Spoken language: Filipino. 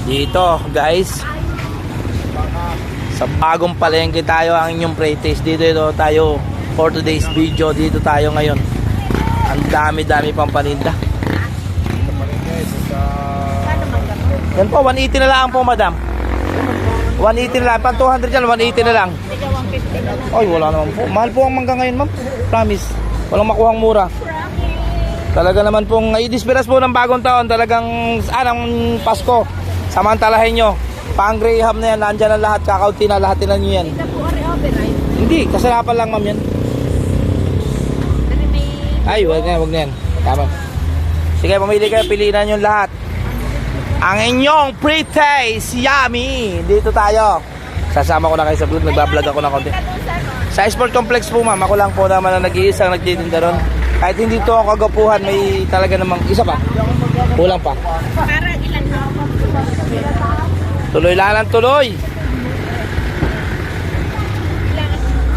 Dito guys, sa bagong palengke tayo, ang inyong pre-taste. Dito tayo for today's video. Dito tayo ngayon. Ang dami-dami pang paninda. Yan po, 180 na lang po madam. 180 na lang, pang 200 yan, 180 na lang. Ay, wala naman po. Mahal po ang mangga ngayon ma'am. Promise, walang makuhang mura. Talaga naman pong i-disperas po ng bagong taon. Talagang ng Pasko. Samantalahin nyo, pang Graham na yan, nandyan ang lahat, kakaunti na, lahat na nyo yan. Hindi, kasarapan lang ma'am yan. Ay, wag na yan. Tama. Sige, pamili kayo, piliin na nyo lahat. Ang inyong pre-taste, yummy. Dito tayo. Sasama ko na kayo sa vlog, nagbablog ako ng konti. Sa Sport Complex po ma'am, ako lang po naman na nag-iisang nagtitinda ron. Kahit hindi to ako kagapuhan, may talaga namang isa pa. Kulang pa. Para ilan na? Tuloy lang ng tuloy.